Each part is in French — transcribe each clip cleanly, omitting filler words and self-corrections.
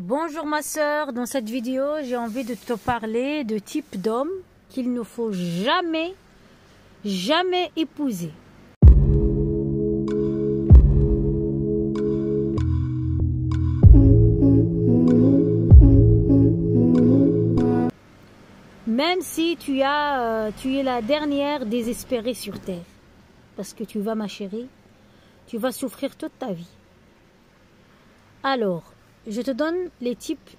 Bonjour ma sœur, dans cette vidéo j'ai envie de te parler de type d'homme qu'il ne faut jamais épouser. Même si tu es la dernière désespérée sur terre, parce que tu vas, ma chérie, tu vas souffrir toute ta vie. Alors, je te donne les types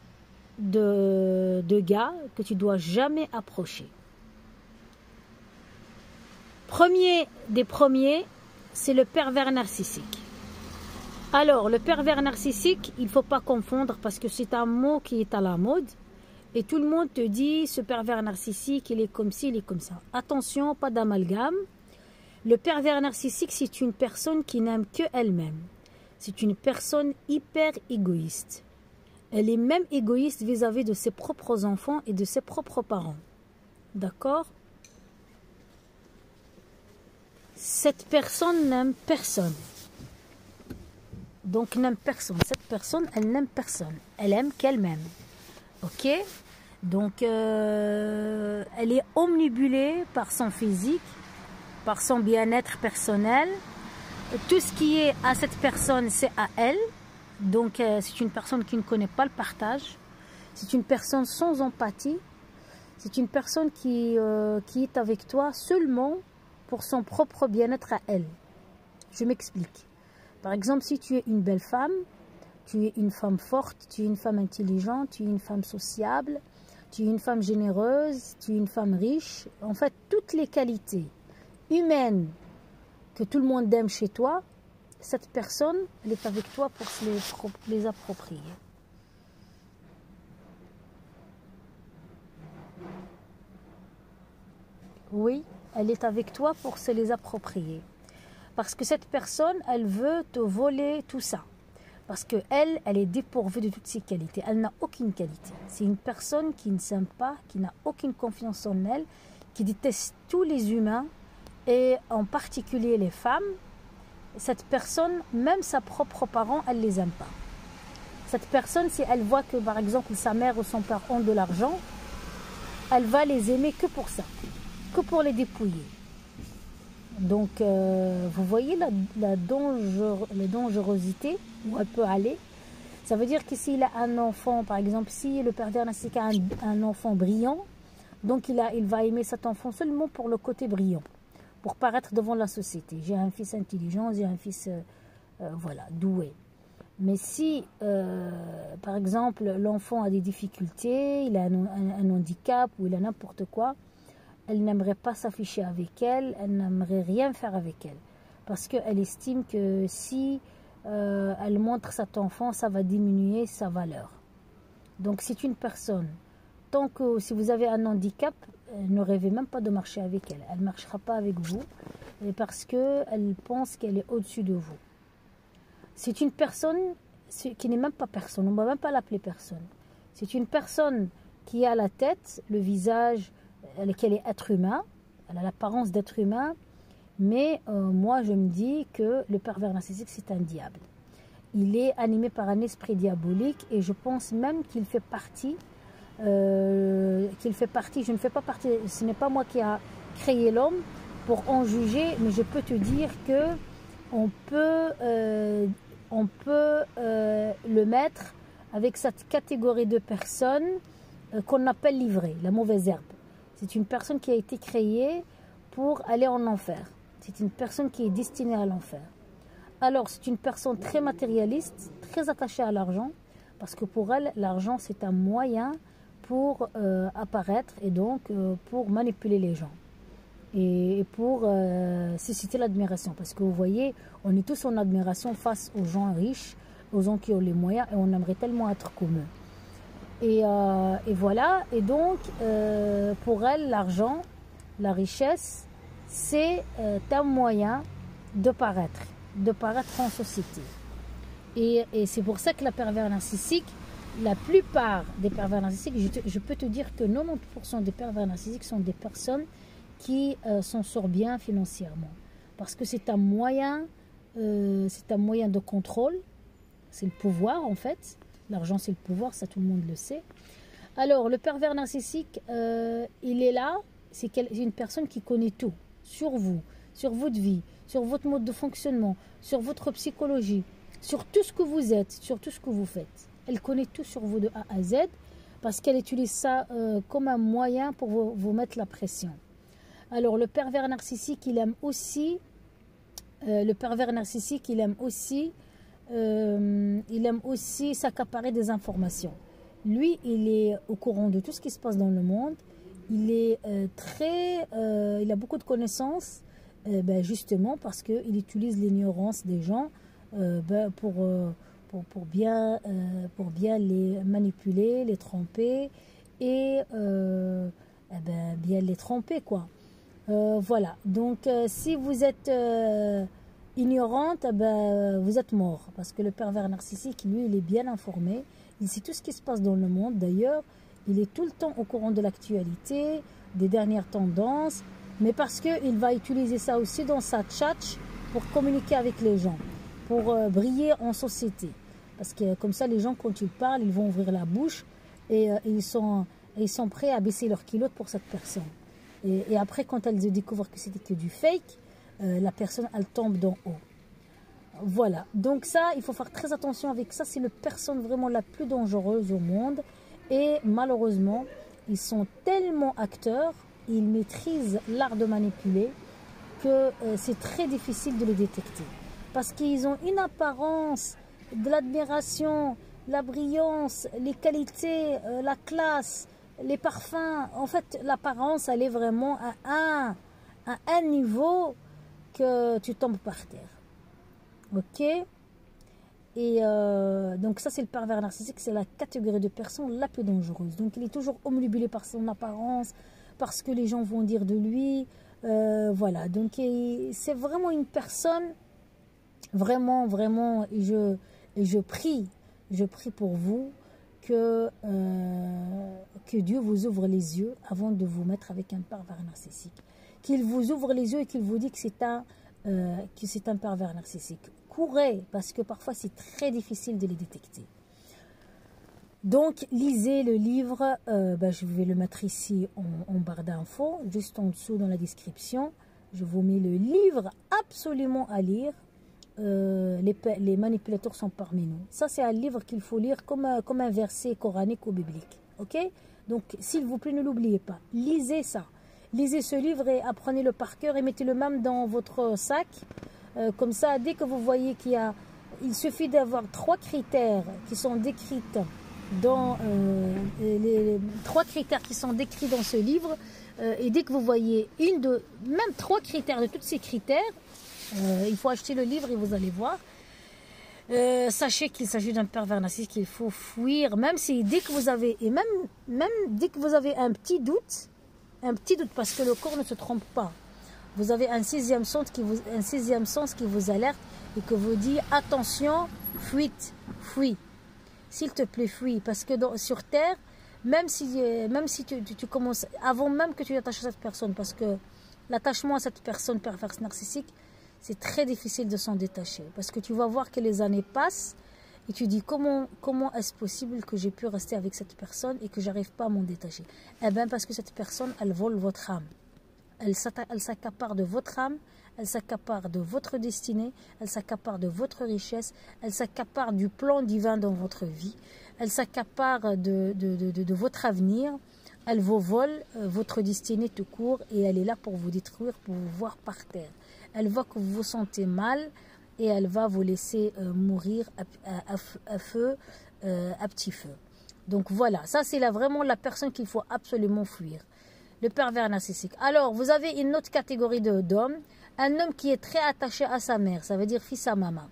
de gars que tu dois jamais approcher. Premier des premiers, c'est le pervers narcissique. Alors, le pervers narcissique, il ne faut pas confondre parce que c'est un mot qui est à la mode. Et tout le monde te dit, ce pervers narcissique, il est comme ci, il est comme ça. Attention, pas d'amalgame. Le pervers narcissique, c'est une personne qui n'aime que elle-même. C'est une personne hyper égoïste. Elle est même égoïste vis-à-vis de ses propres enfants et de ses propres parents. D'accord? Cette personne n'aime personne. Donc, n'aime personne. Cette personne, elle n'aime personne. Elle aime qu'elle-même. Ok? Donc, elle est omnibulée par son physique, par son bien-être personnel. Tout ce qui est à cette personne, c'est à elle. Donc, c'est une personne qui ne connaît pas le partage. C'est une personne sans empathie. C'est une personne qui est avec toi seulement pour son propre bien-être à elle. Je m'explique. Par exemple, si tu es une belle femme, tu es une femme forte, tu es une femme intelligente, tu es une femme sociable, tu es une femme généreuse, tu es une femme riche. En fait, toutes les qualités humaines que tout le monde aime chez toi, cette personne, elle est avec toi pour se les approprier. Oui, elle est avec toi pour se les approprier. Parce que cette personne, elle veut te voler tout ça. Parce qu'elle, elle est dépourvue de toutes ses qualités. Elle n'a aucune qualité. C'est une personne qui ne s'aime pas, qui n'a aucune confiance en elle, qui déteste tous les humains, et en particulier les femmes. Cette personne, même ses propres parents, elle ne les aime pas. Cette personne, si elle voit que, par exemple, sa mère ou son père ont de l'argent, elle va les aimer que pour ça, que pour les dépouiller. Donc, vous voyez la dangerosité où elle peut aller. Ça veut dire que s'il a un enfant, par exemple, si le pervers narcissique a un enfant brillant, donc il va aimer cet enfant seulement pour le côté brillant, pour paraître devant la société. J'ai un fils intelligent, j'ai un fils voilà, doué. Mais si, par exemple, l'enfant a des difficultés, il a un handicap ou il a n'importe quoi, elle n'aimerait pas s'afficher avec elle, elle n'aimerait rien faire avec elle. Parce qu'elle estime que si elle montre cet enfant, ça va diminuer sa valeur. Donc c'est une personne, tant que si vous avez un handicap, ne rêvez même pas de marcher avec elle. Elle ne marchera pas avec vous parce qu'elle pense qu'elle est au-dessus de vous. C'est une personne qui n'est même pas personne, on ne va même pas l'appeler personne. C'est une personne qui a la tête, le visage, qu'elle est être humain, elle a l'apparence d'être humain, mais moi je me dis que le pervers narcissique c'est un diable. Il est animé par un esprit diabolique et je pense même qu'il fait partie, je ne fais pas partie, ce n'est pas moi qui a créé l'homme pour en juger, mais je peux te dire que on peut le mettre avec cette catégorie de personnes qu'on appelle l'ivré, la mauvaise herbe. C'est une personne qui a été créée pour aller en enfer. C'est une personne qui est destinée à l'enfer. Alors, c'est une personne très matérialiste, très attachée à l'argent, parce que pour elle, l'argent, c'est un moyen pour apparaître et donc pour manipuler les gens. Et pour susciter l'admiration. Parce que vous voyez, on est tous en admiration face aux gens riches, aux gens qui ont les moyens, et on aimerait tellement être comme eux. Et voilà, et donc pour elle, l'argent, la richesse, c'est un moyen de paraître en société. Et c'est pour ça que la pervers narcissique, la plupart des pervers narcissiques, je peux te dire que 90% des pervers narcissiques sont des personnes qui s'en sortent bien financièrement. Parce que c'est un moyen de contrôle, c'est le pouvoir en fait. L'argent, c'est le pouvoir, ça tout le monde le sait. Alors, le pervers narcissique, il est là, c'est une personne qui connaît tout sur vous, sur votre vie, sur votre mode de fonctionnement, sur votre psychologie, sur tout ce que vous êtes, sur tout ce que vous faites. Elle connaît tout sur vous de A à Z parce qu'elle utilise ça comme un moyen pour vous mettre la pression. Alors, le pervers narcissique, il aime aussi s'accaparer des informations. Lui, il est au courant de tout ce qui se passe dans le monde. Il a beaucoup de connaissances, justement parce qu'il utilise l'ignorance des gens pour bien les manipuler, les tromper et bien les tromper, quoi. Voilà, donc si vous êtes ignorante, vous êtes mort. Parce que le pervers narcissique, lui, il est bien informé. Il sait tout ce qui se passe dans le monde. D'ailleurs, il est tout le temps au courant de l'actualité, des dernières tendances. Mais parce qu'il va utiliser ça aussi dans sa tchatch pour communiquer avec les gens, pour briller en société. Parce que comme ça, les gens, quand ils parlent, ils vont ouvrir la bouche et ils sont prêts à baisser leur culotte pour cette personne. Et après, quand elles découvrent que c'était que du fake, la personne, elle tombe d'en haut. Voilà. Donc ça, il faut faire très attention avec ça. C'est la personne vraiment la plus dangereuse au monde. Et malheureusement, ils sont tellement acteurs, ils maîtrisent l'art de manipuler, que c'est très difficile de les détecter. Parce qu'ils ont une apparence, de l'admiration, la brillance, les qualités, la classe, les parfums. En fait, l'apparence, elle est vraiment à un niveau que tu tombes par terre. Ok? Et donc ça, c'est le pervers narcissique, c'est la catégorie de personnes la plus dangereuse. Donc il est toujours omnibulé par son apparence, parce que les gens vont dire de lui. Voilà, donc c'est vraiment une personne, vraiment, vraiment, et je prie pour vous que Dieu vous ouvre les yeux avant de vous mettre avec un pervers narcissique. Qu'il vous ouvre les yeux et qu'il vous dit que c'est un pervers narcissique. Courez, parce que parfois c'est très difficile de les détecter. Donc, lisez le livre, je vais le mettre ici en barre d'infos, juste en dessous dans la description. Je vous mets le livre absolument à lire. Les manipulateurs sont parmi nous. Ça, c'est un livre qu'il faut lire comme un verset coranique ou biblique. Ok? Donc, s'il vous plaît, ne l'oubliez pas. Lisez ça. Lisez ce livre et apprenez-le par cœur et mettez-le même dans votre sac. Comme ça, dès que vous voyez il suffit d'avoir 3 critères qui sont décrits dans les 3 critères qui sont décrits dans ce livre. Et dès que vous voyez même 3 critères de tous ces critères, il faut acheter le livre et vous allez voir. Sachez qu'il s'agit d'un pervers narcissique qu'il faut fuir, même si dès que vous avez, et même dès que vous avez un petit doute, parce que le corps ne se trompe pas. Vous avez un sixième sens qui vous alerte et que vous dit attention, fuis. S'il te plaît, fuis. Parce que sur Terre, même si tu commences, avant même que tu t'attaches à cette personne, parce que l'attachement à cette personne perverse narcissique, c'est très difficile de s'en détacher. Parce que tu vas voir que les années passent et tu dis comment est-ce possible que j'ai pu rester avec cette personne et que j'arrive pas à m'en détacher. Eh bien parce que cette personne, elle vole votre âme. Elle s'accapare de votre âme, elle s'accapare de votre destinée, elle s'accapare de votre richesse, elle s'accapare du plan divin dans votre vie, elle s'accapare de votre avenir, elle vous vole votre destinée tout court et elle est là pour vous détruire, pour vous voir par terre. Elle voit que vous vous sentez mal et elle va vous laisser mourir à petit feu. Donc voilà, ça c'est vraiment la personne qu'il faut absolument fuir. Le pervers narcissique. Alors, vous avez une autre catégorie d'hommes. Un homme qui est très attaché à sa mère. Ça veut dire fils à maman.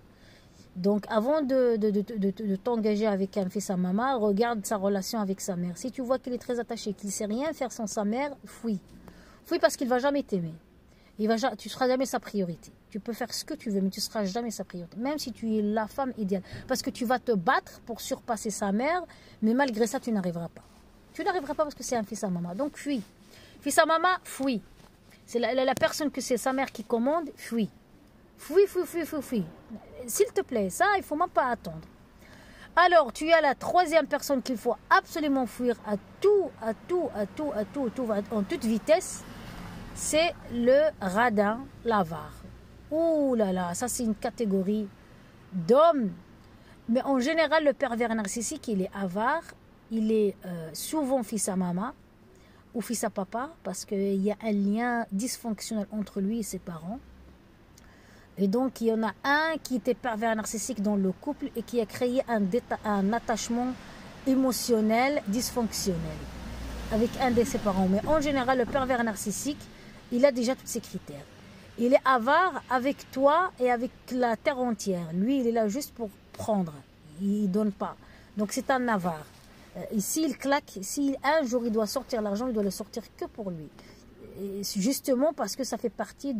Donc, avant de t'engager avec un fils à maman, regarde sa relation avec sa mère. Si tu vois qu'il est très attaché, qu'il ne sait rien faire sans sa mère, fuis. Fuis parce qu'il ne va jamais t'aimer. Tu ne seras jamais sa priorité. Tu peux faire ce que tu veux, mais tu ne seras jamais sa priorité. Même si tu es la femme idéale. Parce que tu vas te battre pour surpasser sa mère, mais malgré ça, tu n'arriveras pas. Tu n'arriveras pas parce que c'est un fils à maman. Donc, fuis. Fils à maman, fuis. C'est la personne que c'est sa mère qui commande, fuis. Fuis. S'il te plaît, ça, il ne faut même pas attendre. Alors, tu as la troisième personne qu'il faut absolument fuir à en toute vitesse. C'est le radin, l'avare. Ouh là là, ça c'est une catégorie d'hommes. Mais en général, le pervers narcissique, il est avare. Il est souvent fils à maman ou fils à papa, parce qu'il y a un lien dysfonctionnel entre lui et ses parents. Et donc, il y en a un qui était pervers narcissique dans le couple et qui a créé un attachement émotionnel dysfonctionnel avec un de ses parents. Mais en général, le pervers narcissique, il a déjà tous ces critères. Il est avare avec toi et avec la terre entière. Lui, il est là juste pour prendre. Il ne donne pas. Donc, c'est un avare. Et s'il claque, si un jour il doit sortir l'argent, il doit le sortir que pour lui. Et justement parce que ça fait partie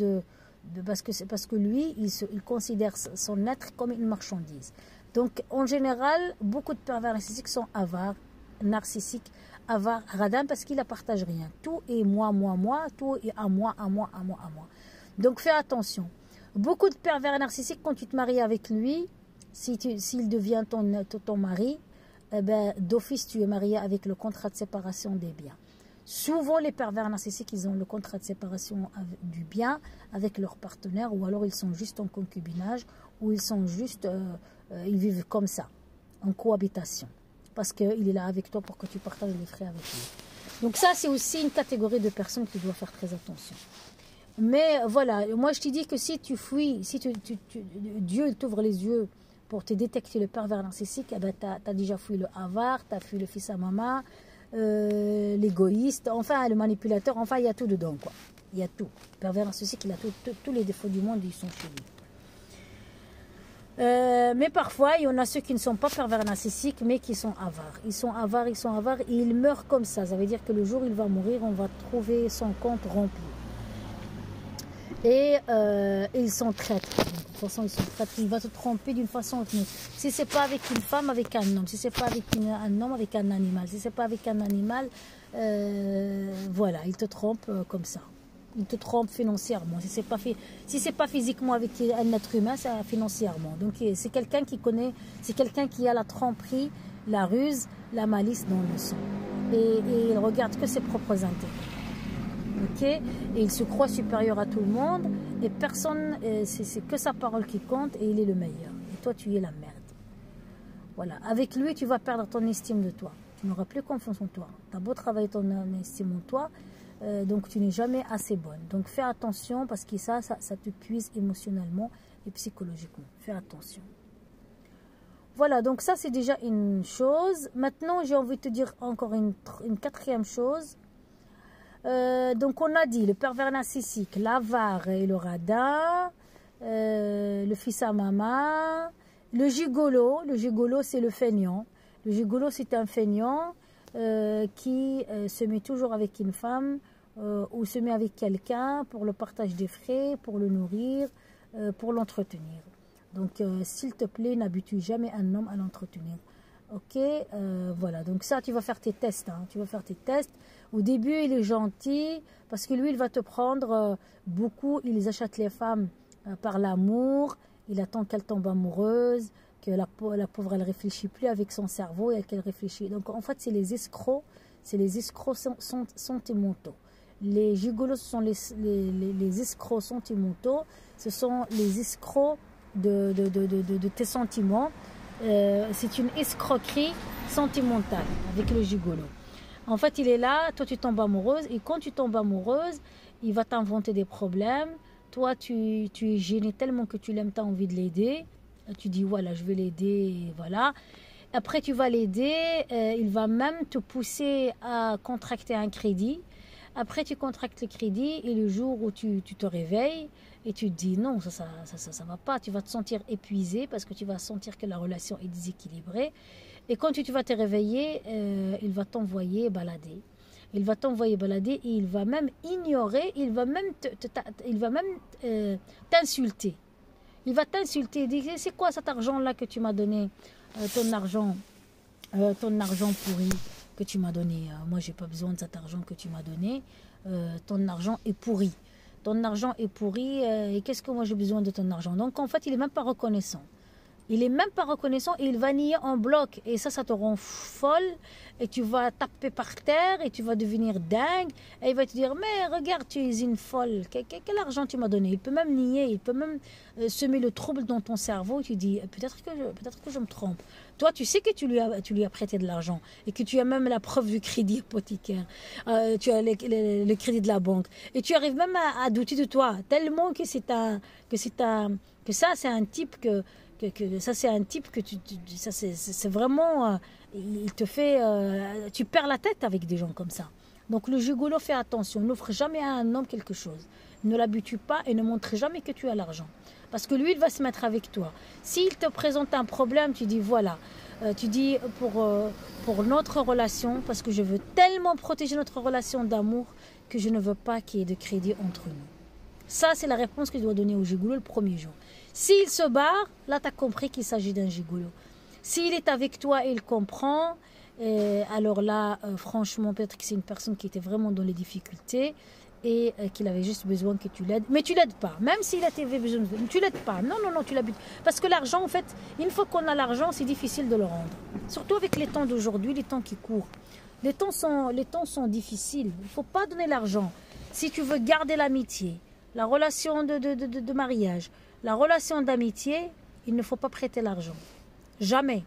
parce que lui, il considère son être comme une marchandise. Donc, en général, beaucoup de pervers narcissiques sont avares, narcissiques, avares, radins, parce qu'ils ne partagent rien. Tout est moi, tout est à moi. Donc, fais attention. Beaucoup de pervers narcissiques, quand tu te maries avec lui, s'il devient ton mari, eh ben, d'office, tu es marié avec le contrat de séparation des biens. Souvent, les pervers narcissiques, ils ont le contrat de séparation du bien avec leur partenaire, ou alors ils sont juste en concubinage, ou ils sont juste, ils vivent comme ça, en cohabitation, parce qu'il est là avec toi pour que tu partages les frais avec lui. Donc ça, c'est aussi une catégorie de personnes qui doivent faire très attention. Mais voilà, moi je te dis que si tu fuis, si Dieu t'ouvre les yeux pour te détecter le pervers narcissique, eh ben, tu as déjà fui le avare, tu as fui le fils à maman, l'égoïste, enfin le manipulateur, enfin il y a tout dedans, quoi. Il y a tout. Le pervers narcissique, il a tous les défauts du monde, ils sont chez lui. Mais parfois, il y en a ceux qui ne sont pas pervers narcissiques, mais qui sont avares. Ils sont avares, et ils meurent comme ça. Ça veut dire que le jour où il va mourir, on va trouver son compte rempli. Et ils sont traîtres. De toute façon, ils sont traîtres. Il va te tromper d'une façon ou d'une autre. Si ce n'est pas avec une femme, avec un homme. Si ce n'est pas avec un homme, avec un animal. Si ce n'est pas avec un animal, voilà, il te trompe comme ça. Il te trompe financièrement. Si ce n'est pas physiquement avec un être humain, c'est financièrement. Donc, c'est quelqu'un qui connaît, c'est quelqu'un qui a la tromperie, la ruse, la malice dans le sang. Et il regarde que ses propres intérêts. Okay, et il se croit supérieur à tout le monde et personne, c'est que sa parole qui compte et il est le meilleur. Et toi, tu es la merde. Voilà. Avec lui, tu vas perdre ton estime de toi. Tu n'auras plus confiance en toi. Tu as beau travailler ton estime en toi, donc tu n'es jamais assez bonne. Donc fais attention parce que ça te puise émotionnellement et psychologiquement. Fais attention. Voilà, donc ça c'est déjà une chose. Maintenant, j'ai envie de te dire encore une quatrième chose. Donc on a dit le pervers narcissique, l'avare et le radin, le fils à maman, le gigolo c'est le feignant. Le gigolo c'est un feignant qui se met toujours avec une femme ou se met avec quelqu'un pour le partage des frais, pour le nourrir, pour l'entretenir. Donc s'il te plaît, n'habitue jamais un homme à l'entretenir. Ok, voilà, donc ça tu vas faire tes tests, hein. Tu vas faire tes tests. Au début il est gentil parce que lui il va te prendre beaucoup, il achète les femmes par l'amour, il attend qu'elle tombe amoureuse, que la pauvre elle réfléchit plus avec son cerveau et qu'elle réfléchit. Donc en fait c'est les escrocs sentimentaux. Les gigolos sont les escrocs sentimentaux, ce sont les escrocs de tes sentiments. C'est une escroquerie sentimentale avec le gigolo. En fait, il est là, toi tu tombes amoureuse, et quand tu tombes amoureuse, il va t'inventer des problèmes. Toi, tu es gêné tellement que tu l'aimes, tu as envie de l'aider. Tu dis, voilà, je vais l'aider, voilà. Après, tu vas l'aider, il va même te pousser à contracter un crédit. Après, tu contractes le crédit, et le jour où tu te réveilles, et tu te dis non, ça va pas, tu vas te sentir épuisé parce que tu vas sentir que la relation est déséquilibrée. Et quand tu vas te réveiller, il va t'envoyer balader. Il va t'envoyer balader et il va même ignorer, il va même t'insulter. Il va t'insulter, il dit c'est quoi cet argent-là que tu m'as donné, ton argent pourri que tu m'as donné. Moi, j'ai pas besoin de cet argent que tu m'as donné. Ton argent est pourri. Ton argent est pourri et qu'est-ce que moi j'ai besoin de ton argent? Donc en fait, il n'est même pas reconnaissant. Il est même pas reconnaissant et il va nier en bloc. Et ça te rend folle. Et tu vas taper par terre et tu vas devenir dingue. Et il va te dire, mais regarde, tu es une folle. Quel argent tu m'as donné? Il peut même nier, il peut même semer le trouble dans ton cerveau. Tu dis, peut-être que je me trompe. Toi, tu sais que tu lui as prêté de l'argent et que tu as même la preuve du crédit hypothécaire. Tu as le crédit de la banque. Et tu arrives même à douter de toi. Tellement que ça, c'est un type que ça c'est vraiment il te fait tu perds la tête avec des gens comme ça. Donc le gigolo, fais attention, n'offre jamais à un homme quelque chose, ne l'habitue pas et ne montre jamais que tu as l'argent, parce que lui il va se mettre avec toi. S'il te présente un problème, tu dis voilà, tu dis pour notre relation, parce que je veux tellement protéger notre relation d'amour que je ne veux pas qu'il y ait de crédit entre nous. Ça, c'est la réponse que je dois donner au gigolo le premier jour. S'il se barre, là, tu as compris qu'il s'agit d'un gigolo. S'il est avec toi et il comprend, alors là, franchement, peut-être que c'est une personne qui était vraiment dans les difficultés et qu'il avait juste besoin que tu l'aides. Mais tu l'aides pas. Même s'il avait besoin de tu l'aides pas. Non, tu l'habites. Parce que l'argent, en fait, une fois qu'on a l'argent, c'est difficile de le rendre. Surtout avec les temps d'aujourd'hui, les temps qui courent. Les temps sont difficiles. Il ne faut pas donner l'argent. Si tu veux garder l'amitié, la relation de mariage, la relation d'amitié, il ne faut pas prêter l'argent. Jamais.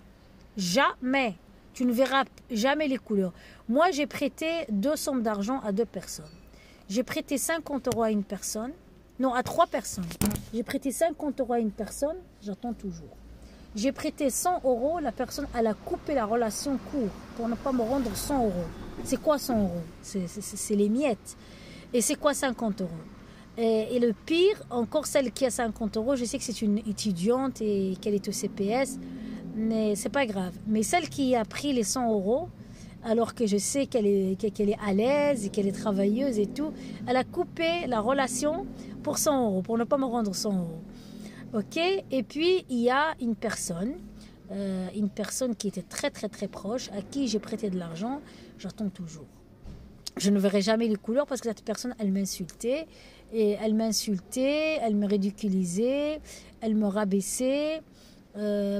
Jamais. Tu ne verras jamais les couleurs. Moi, j'ai prêté 2 sommes d'argent à 2 personnes. J'ai prêté 50 € à une personne. Non, à 3 personnes. J'ai prêté 50 € à une personne, j'attends toujours. J'ai prêté 100 €, la personne, elle a coupé la relation court pour ne pas me rendre 100 €. C'est quoi 100 €? C'est les miettes. Et c'est quoi 50 €? Et le pire, encore celle qui a 50 €, je sais que c'est une étudiante et qu'elle est au CPS, mais c'est pas grave. Mais celle qui a pris les 100 €, alors que je sais qu'elle est à l'aise et qu'elle est travailleuse et tout, elle a coupé la relation pour 100 €, pour ne pas me rendre 100 €. Ok? Et puis, il y a une personne qui était très très très proche, à qui j'ai prêté de l'argent, j'attends toujours. Je ne verrai jamais les couleurs parce que cette personne, elle m'insultait. Et elle m'insultait, elle me ridiculisait, elle me rabaissait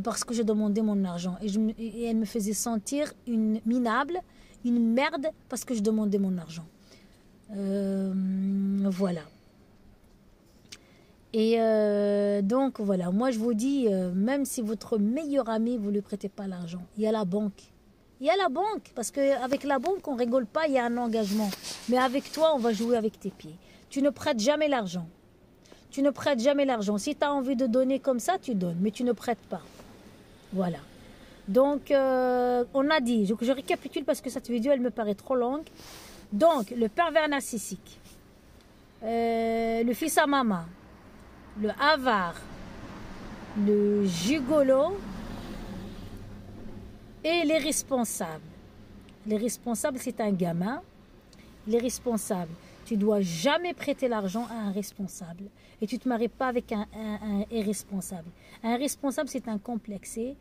parce que je demandais mon argent. Et elle me faisait sentir une minable, une merde parce que je demandais mon argent. Voilà. Et donc voilà, moi je vous dis, même si votre meilleur ami, vous ne lui prêtez pas l'argent, il y a la banque. Il y a la banque, parce qu'avec la banque, on ne rigole pas, il y a un engagement. Mais avec toi, on va jouer avec tes pieds. Tu ne prêtes jamais l'argent. Tu ne prêtes jamais l'argent. Si tu as envie de donner comme ça, tu donnes, mais tu ne prêtes pas. Voilà. Donc, on a dit, je récapitule parce que cette vidéo, elle me paraît trop longue. Donc, le pervers narcissique, le fils à maman, le avare, le gigolo et les responsables. Les responsables, c'est un gamin. Les responsables, tu ne dois jamais prêter l'argent à un responsable. Et tu ne te maries pas avec un irresponsable. Un responsable, c'est un complexé.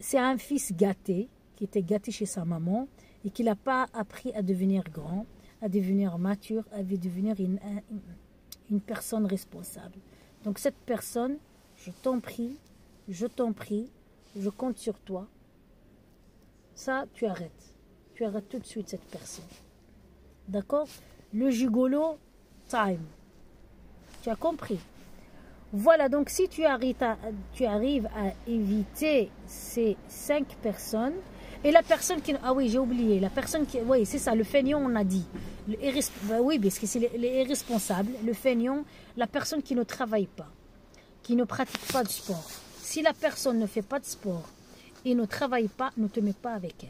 C'est un fils gâté, qui était gâté chez sa maman et qui n'a pas appris à devenir grand, à devenir mature, à devenir une personne responsable. Donc cette personne, je t'en prie, je compte sur toi. Ça, tu arrêtes. Tu arrêtes tout de suite cette personne. D'accord? Le gigolo, time. Tu as compris? Voilà, donc si tu arrives à éviter ces 5 personnes, et la personne qui... Ah oui, j'ai oublié. La personne qui... Oui, c'est ça, le feignant, on a dit. Oui, parce que c'est les irresponsables. Le feignant, la personne qui ne travaille pas, qui ne pratique pas de sport. Si la personne ne fait pas de sport et ne travaille pas, ne te mets pas avec elle.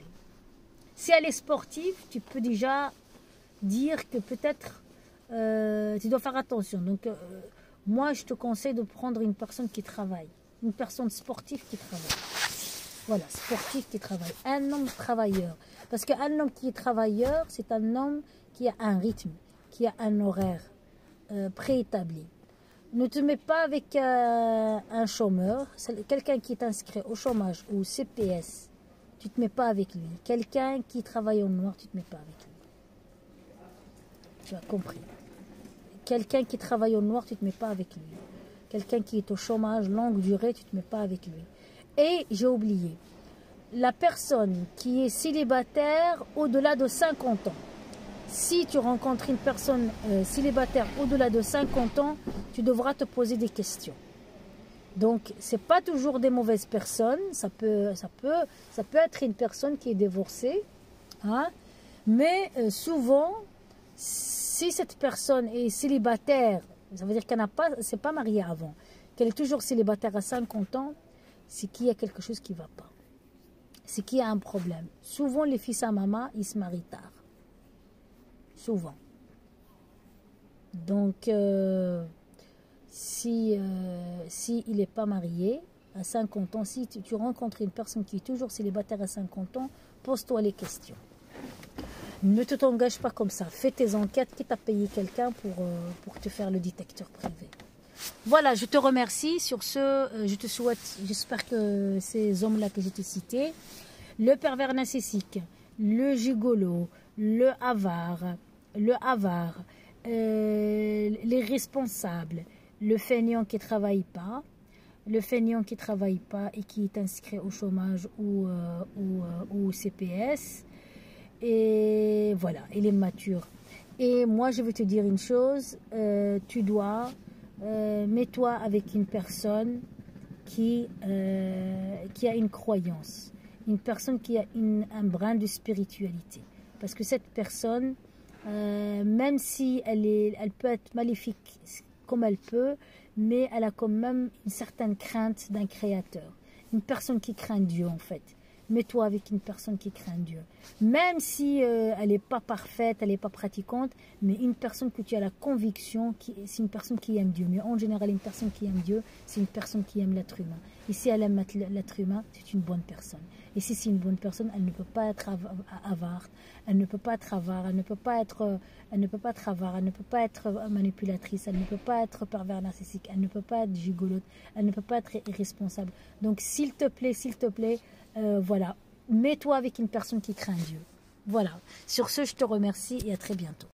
Si elle est sportive, tu peux déjà dire que peut-être tu dois faire attention. Donc, moi, je te conseille de prendre une personne qui travaille. Une personne sportive qui travaille. Voilà, sportif qui travaille. Un homme travailleur. Parce qu'un homme qui est travailleur, c'est un homme qui a un rythme, qui a un horaire préétabli. Ne te mets pas avec un chômeur, quelqu'un qui est inscrit au chômage ou au CPS. Tu ne te mets pas avec lui. Quelqu'un qui travaille au noir, tu ne te mets pas avec lui. Tu as compris. Quelqu'un qui travaille au noir, tu ne te mets pas avec lui. quelqu'un qui est au chômage longue durée, tu ne te mets pas avec lui. Et j'ai oublié, la personne qui est célibataire au-delà de 50 ans. Si tu rencontres une personne célibataire au-delà de 50 ans, tu devras te poser des questions. Donc, ce n'est pas toujours des mauvaises personnes. Ça peut être une personne qui est divorcée. Hein, mais souvent, si cette personne est célibataire, ça veut dire qu'elle ne s'est pas mariée avant, qu'elle est toujours célibataire à 50 ans, c'est qu'il y a quelque chose qui ne va pas. C'est qu'il y a un problème. Souvent, les fils à maman, ils se marient tard. Souvent. Donc, si il n'est pas marié à 50 ans, si tu rencontres une personne qui est toujours célibataire à 50 ans, pose-toi les questions. Ne t'engage pas comme ça. Fais tes enquêtes, quitte à payer quelqu'un pour te faire le détecteur privé. Voilà, je te remercie. Sur ce, je te souhaite, j'espère que ces hommes-là que je t'ai cités, le pervers narcissique, le gigolo, le avare, les responsables, le feignant qui ne travaille pas, et qui est inscrit au chômage ou au CPS, et voilà, il est mature. Et moi, je veux te dire une chose, tu dois, mets-toi avec une personne qui a une croyance, une personne qui a un brin de spiritualité. Parce que cette personne, même si elle peut être maléfique comme elle peut, mais elle a quand même une certaine crainte d'un créateur. Une personne qui craint Dieu en fait. Mets-toi avec une personne qui craint Dieu. Même si elle n'est pas parfaite, elle n'est pas pratiquante, mais une personne que tu as la conviction, c'est une personne qui aime Dieu. Mais en général, une personne qui aime Dieu, c'est une personne qui aime l'être humain. Et si elle aime l'être humain, c'est une bonne personne. Et si c'est une bonne personne, elle ne peut pas être avare, elle ne peut pas être avare, elle ne peut pas être manipulatrice, elle ne peut pas être pervers narcissique, elle ne peut pas être gigolote, elle ne peut pas être irresponsable. Donc s'il te plaît, voilà, mets-toi avec une personne qui craint Dieu. Voilà, sur ce, je te remercie et à très bientôt.